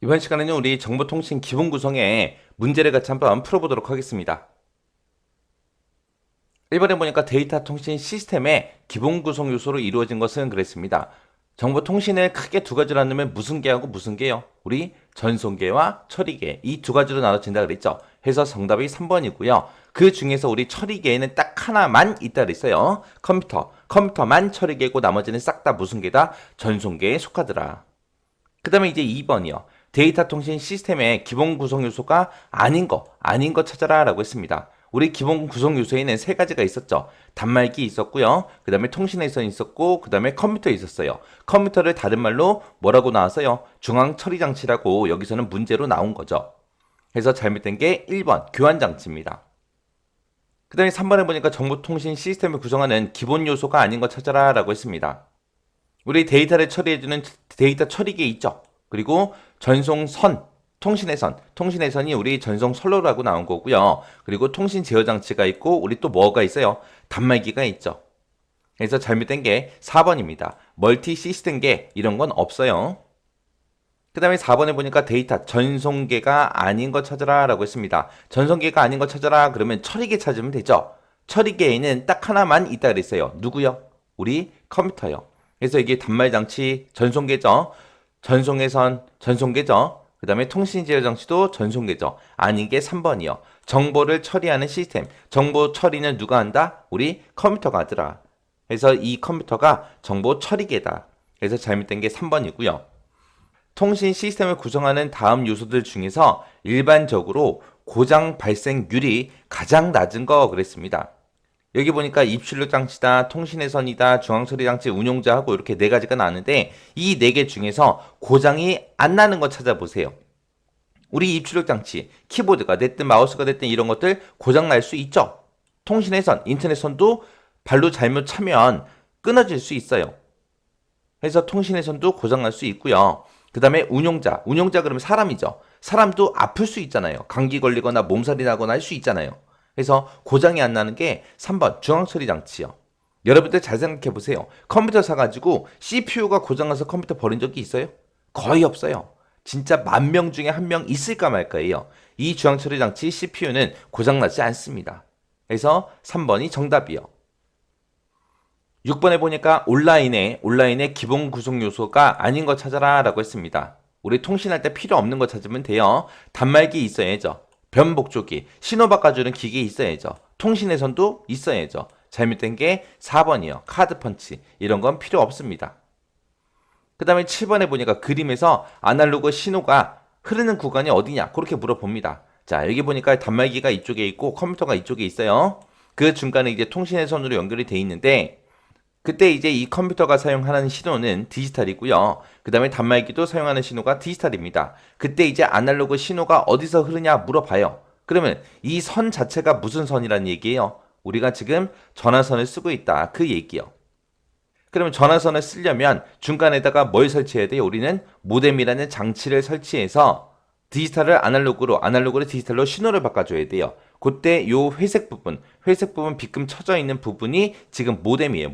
이번 시간에는 우리 정보통신 기본 구성에 문제를 같이 한번 풀어보도록 하겠습니다. 1번에 보니까 데이터 통신 시스템의 기본 구성 요소로 이루어진 것은 그랬습니다. 정보통신을 크게 두 가지로 나누면 무슨 계하고 무슨 계요? 우리 전송계와 처리계 이 두 가지로 나눠진다 그랬죠. 해서 정답이 3번이고요. 그 중에서 우리 처리계에는 딱 하나만 있다 그랬어요. 컴퓨터만 처리계고 나머지는 싹 다 무슨 계다? 전송계에 속하더라. 그 다음에 이제 2번이요. 데이터 통신 시스템의 기본 구성 요소가 아닌 거 찾아라 라고 했습니다. 우리 기본 구성 요소에는 세 가지가 있었죠. 단말기 있었고요. 그 다음에 통신회선 있었고, 그 다음에 컴퓨터 있었어요. 컴퓨터를 다른 말로 뭐라고 나왔어요? 중앙 처리 장치라고 여기서는 문제로 나온 거죠. 그래서 잘못된 게 1번 교환 장치입니다. 그 다음에 3번에 보니까 정보통신 시스템을 구성하는 기본 요소가 아닌 거 찾아라 라고 했습니다. 우리 데이터를 처리해주는 데이터 처리기 있죠. 그리고 전송선, 통신의 선이 우리 전송선로라고 나온 거고요. 그리고 통신 제어 장치가 있고 우리 또 뭐가 있어요? 단말기가 있죠. 그래서 잘못된 게 4번입니다. 멀티 시스템계 이런 건 없어요. 그 다음에 4번에 보니까 데이터 전송계가 아닌 거 찾아라 라고 했습니다. 전송계가 아닌 거 찾아라 그러면 처리계 찾으면 되죠. 처리계에는 딱 하나만 있다 그랬어요. 누구요? 우리 컴퓨터요. 그래서 이게 단말 장치 전송계죠. 전송계죠. 그 다음에 통신제어 장치도 전송계죠. 아닌 게 3번이요. 정보를 처리하는 시스템. 정보 처리는 누가 한다? 우리 컴퓨터가 하더라. 그래서 이 컴퓨터가 정보 처리계다. 그래서 잘못된 게 3번이고요. 통신 시스템을 구성하는 다음 요소들 중에서 일반적으로 고장 발생률이 가장 낮은 거 그랬습니다. 여기 보니까 입출력 장치다, 통신의 선이다, 중앙처리 장치 운용자하고 이렇게 네 가지가 나는데 이 네 개 중에서 고장이 안 나는 거 찾아보세요. 우리 입출력 장치, 키보드가 됐든 마우스가 됐든 이런 것들 고장 날 수 있죠. 통신의 선, 인터넷 선도 발로 잘못 차면 끊어질 수 있어요. 그래서 통신의 선도 고장 날 수 있고요. 그 다음에 운용자 그러면 사람이죠. 사람도 아플 수 있잖아요. 감기 걸리거나 몸살이 나거나 할 수 있잖아요. 그래서 고장이 안 나는 게 3번 중앙처리 장치요. 여러분들 잘 생각해 보세요. 컴퓨터 사가지고 CPU가 고장나서 컴퓨터 버린 적이 있어요? 거의 없어요. 진짜 10,000명 중에 1명 있을까 말까예요. 이 중앙처리 장치 CPU는 고장나지 않습니다. 그래서 3번이 정답이요. 6번에 보니까 온라인의 기본 구성 요소가 아닌 거 찾아라 라고 했습니다. 우리 통신할 때 필요 없는 거 찾으면 돼요. 단말기 있어야죠. 변복조기, 신호 바꿔주는 기계 있어야죠. 통신회선도 있어야죠. 잘못된 게 4번이요. 카드 펀치. 이런 건 필요 없습니다. 그 다음에 7번에 보니까 그림에서 아날로그 신호가 흐르는 구간이 어디냐? 그렇게 물어봅니다. 자, 여기 보니까 단말기가 이쪽에 있고 컴퓨터가 이쪽에 있어요. 그 중간에 이제 통신회선으로 연결이 돼 있는데 그때 이제 이 컴퓨터가 사용하는 신호는 디지털이고요. 그 다음에 단말기도 사용하는 신호가 디지털입니다. 그때 이제 아날로그 신호가 어디서 흐르냐 물어봐요. 그러면 이 선 자체가 무슨 선이라는 얘기예요? 우리가 지금 전화선을 쓰고 있다. 그 얘기요. 그러면 전화선을 쓰려면 중간에다가 뭘 설치해야 돼요? 우리는 모뎀이라는 장치를 설치해서 디지털을 아날로그로 디지털로 신호를 바꿔줘야 돼요. 그때 요 회색 부분 빗금 쳐져 있는 부분이 지금 모뎀이에요.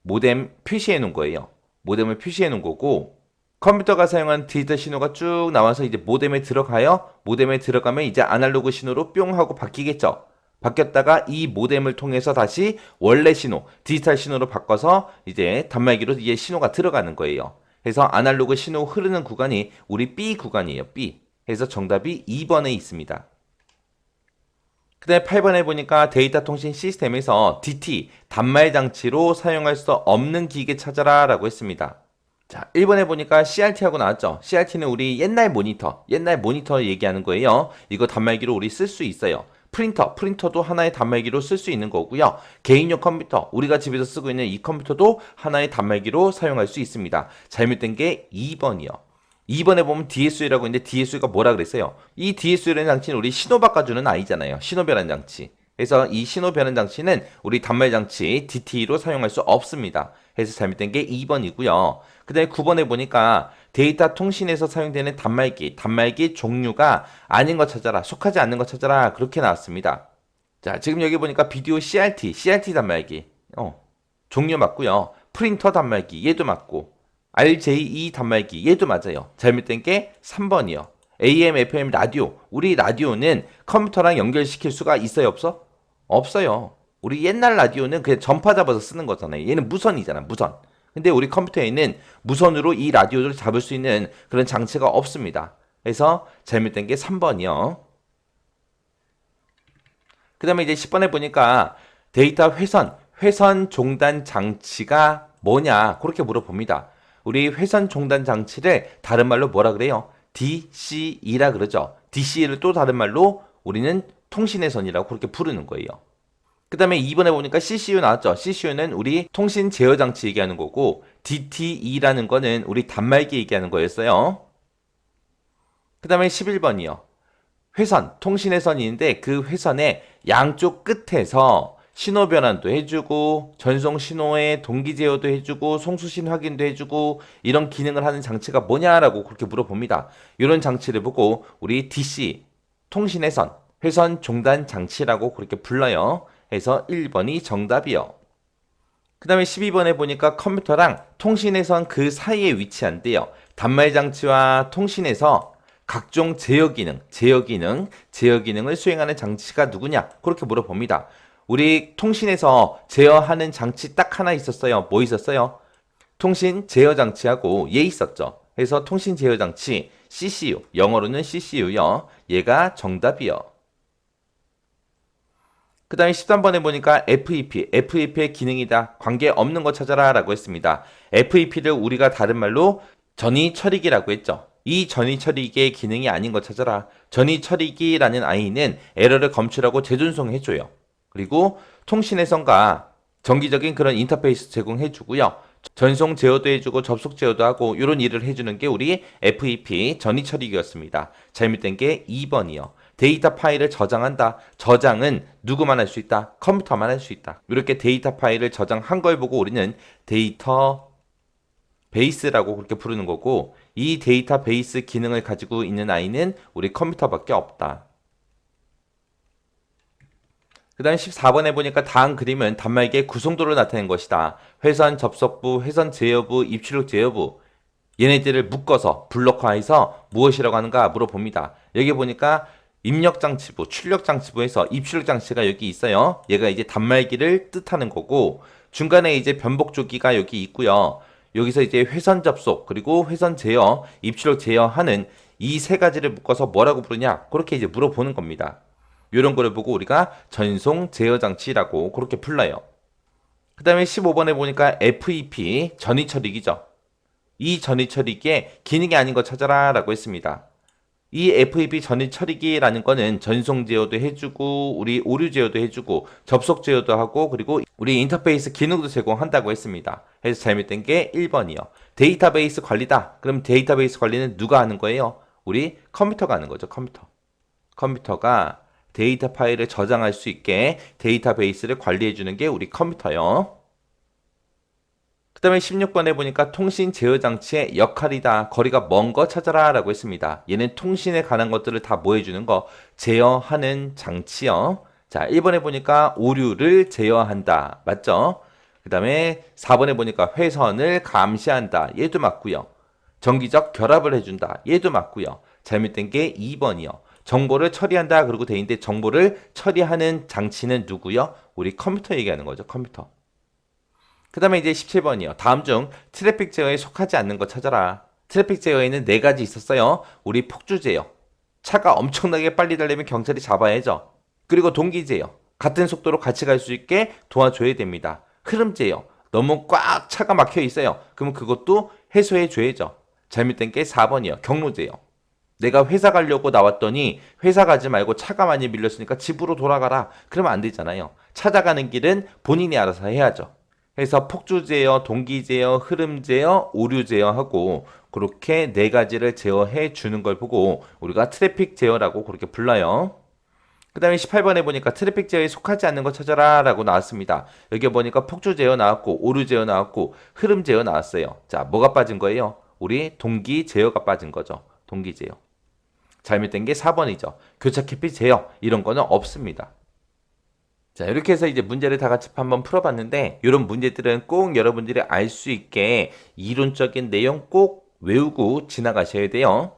모뎀 표시해 놓은 거예요. 모뎀을 표시해 놓은 거고 컴퓨터가 사용한 디지털 신호가 쭉 나와서 이제 모뎀에 들어가요. 모뎀에 들어가면 이제 아날로그 신호로 뿅 하고 바뀌겠죠. 바뀌었다가 이 모뎀을 통해서 다시 원래 신호, 디지털 신호로 바꿔서 이제 단말기로 이제 신호가 들어가는 거예요. 그래서 아날로그 신호 흐르는 구간이 우리 B 구간이에요. B. 그래서 정답이 2번에 있습니다. 그 다음에 8번에 보니까 데이터 통신 시스템에서 DT, 단말 장치로 사용할 수 없는 기계 찾아라 라고 했습니다. 자, 1번에 보니까 CRT하고 나왔죠. CRT는 우리 옛날 모니터 얘기하는 거예요. 이거 단말기로 우리 쓸 수 있어요. 프린터도 하나의 단말기로 쓸 수 있는 거고요. 개인용 컴퓨터, 우리가 집에서 쓰고 있는 이 컴퓨터도 하나의 단말기로 사용할 수 있습니다. 잘못된 게 2번이요. 2번에 보면 DSU라고 있는데 DSU가 뭐라 그랬어요? 이 DSU라는 장치는 우리 신호 바꿔주는 아이잖아요. 신호 변환 장치. 그래서 이 신호 변환 장치는 우리 단말 장치 DT로 사용할 수 없습니다. 그래서 잘못된 게 2번이고요. 그 다음에 9번에 보니까 데이터 통신에서 사용되는 단말기 종류가 아닌 거 찾아라, 속하지 않는 거 찾아라 그렇게 나왔습니다. 자, 지금 여기 보니까 비디오 CRT 단말기 종류 맞고요. 프린터 단말기 얘도 맞고 RJE 단말기 얘도 맞아요. 잘못된 게 3번이요. AM, FM 라디오. 우리 라디오는 컴퓨터랑 연결시킬 수가 있어요, 없어? 없어요. 우리 옛날 라디오는 그냥 전파 잡아서 쓰는 거잖아요. 얘는 무선이잖아, 무선. 근데 우리 컴퓨터에는 무선으로 이 라디오를 잡을 수 있는 그런 장치가 없습니다. 그래서 잘못된 게 3번이요. 그 다음에 이제 10번에 보니까 데이터 회선 종단 장치가 뭐냐 그렇게 물어봅니다. 우리 회선 종단 장치를 다른 말로 뭐라 그래요? DCE라 그러죠. DCE를 또 다른 말로 우리는 통신의 선이라고 그렇게 부르는 거예요. 그 다음에 2번에 보니까 CCU 나왔죠. CCU는 우리 통신 제어 장치 얘기하는 거고 DTE라는 거는 우리 단말기 얘기하는 거였어요. 그 다음에 11번이요. 회선, 통신의 선인데 그 회선의 양쪽 끝에서 신호 변환도 해주고 전송 신호의 동기 제어도 해주고 송수신 확인도 해주고 이런 기능을 하는 장치가 뭐냐라고 그렇게 물어봅니다. 이런 장치를 보고 우리 DC, 통신의 선, 회선 종단 장치라고 그렇게 불러요. 해서 1번이 정답이요. 그 다음에 12번에 보니까 컴퓨터랑 통신의 선 그 사이에 위치한대요. 단말 장치와 통신에서 각종 제어 기능을 수행하는 장치가 누구냐? 그렇게 물어봅니다. 우리 통신에서 제어하는 장치 딱 하나 있었어요. 뭐 있었어요? 통신 제어 장치하고 얘 있었죠. 그래서 통신 제어 장치 CCU, 영어로는 CCU요. 얘가 정답이요. 그 다음에 13번에 보니까 FEP의 기능이다. 관계없는 거 찾아라 라고 했습니다. FEP를 우리가 다른 말로 전위 처리기라고 했죠. 이 전위 처리기의 기능이 아닌 거 찾아라. 전위 처리기라는 아이는 에러를 검출하고 재존송해줘요. 그리고 통신의 선과 정기적인 그런 인터페이스 제공해주고요. 전송 제어도 해주고 접속 제어도 하고 이런 일을 해주는 게 우리 FEP 전위 처리기였습니다. 잘못된 게 2번이요. 데이터 파일을 저장한다. 저장은 누구만 할 수 있다? 컴퓨터만 할 수 있다. 이렇게 데이터 파일을 저장한 걸 보고 우리는 데이터 베이스라고 그렇게 부르는 거고 이 데이터 베이스 기능을 가지고 있는 아이는 우리 컴퓨터밖에 없다. 그 다음 14번에 보니까 다음 그림은 단말기의 구성도를 나타낸 것이다. 회선 접속부, 회선 제어부, 입출력 제어부 얘네들을 묶어서 블록화해서 무엇이라고 하는가 물어봅니다. 여기 보니까 입력장치부, 출력장치부에서 입출력장치가 여기 있어요. 얘가 이제 단말기를 뜻하는 거고 중간에 이제 변복조기가 여기 있고요. 여기서 이제 회선 접속 그리고 회선 제어, 입출력 제어하는 이 세 가지를 묶어서 뭐라고 부르냐 그렇게 이제 물어보는 겁니다. 이런 거를 보고 우리가 전송 제어 장치라고 그렇게 불러요. 그 다음에 15번에 보니까 FEP 전위 처리기죠. 이 전위 처리기의 기능이 아닌 거 찾아라 라고 했습니다. 이 FEP 전위 처리기라는 거는 전송 제어도 해주고 우리 오류 제어도 해주고 접속 제어도 하고 그리고 우리 인터페이스 기능도 제공한다고 했습니다. 그래서 잘못된 게 1번이요. 데이터베이스 관리다. 그럼 데이터베이스 관리는 누가 하는 거예요? 우리 컴퓨터가 하는 거죠. 컴퓨터가 데이터 파일을 저장할 수 있게 데이터베이스를 관리해 주는 게 우리 컴퓨터요. 그 다음에 16번에 보니까 통신 제어 장치의 역할이다. 거리가 먼 거 찾아라 라고 했습니다. 얘는 통신에 관한 것들을 다 뭐 해주는 거? 제어하는 장치요. 자, 1번에 보니까 오류를 제어한다. 맞죠? 그 다음에 4번에 보니까 회선을 감시한다. 얘도 맞고요. 정기적 결합을 해준다. 얘도 맞고요. 잘못된 게 2번이요. 정보를 처리한다. 그러고 돼 있는데 정보를 처리하는 장치는 누구요? 우리 컴퓨터 얘기하는 거죠. 컴퓨터. 그 다음에 이제 17번이요. 다음 중 트래픽 제어에 속하지 않는 거 찾아라. 트래픽 제어에는 네 가지 있었어요. 우리 폭주 제어. 차가 엄청나게 빨리 달리면 경찰이 잡아야죠. 그리고 동기 제어. 같은 속도로 같이 갈 수 있게 도와줘야 됩니다. 흐름 제어. 너무 꽉 차가 막혀 있어요. 그러면 그것도 해소해 줘야죠. 잘못된 게 4번이요. 경로 제어. 내가 회사 가려고 나왔더니 회사 가지 말고 차가 많이 밀렸으니까 집으로 돌아가라. 그러면 안 되잖아요. 찾아가는 길은 본인이 알아서 해야죠. 그래서 폭주 제어, 동기 제어, 흐름 제어, 오류 제어하고 그렇게 네 가지를 제어해 주는 걸 보고 우리가 트래픽 제어라고 그렇게 불러요. 그 다음에 18번에 보니까 트래픽 제어에 속하지 않는 거 찾아라 라고 나왔습니다. 여기 보니까 폭주 제어 나왔고 오류 제어 나왔고 흐름 제어 나왔어요. 자, 뭐가 빠진 거예요? 우리 동기 제어가 빠진 거죠. 동기 제어. 잘못된 게 4번이죠. 교차 캐피 제어 이런 거는 없습니다. 자, 이렇게 해서 이제 문제를 다 같이 한번 풀어봤는데, 이런 문제들은 꼭 여러분들이 알 수 있게 이론적인 내용 꼭 외우고 지나가셔야 돼요.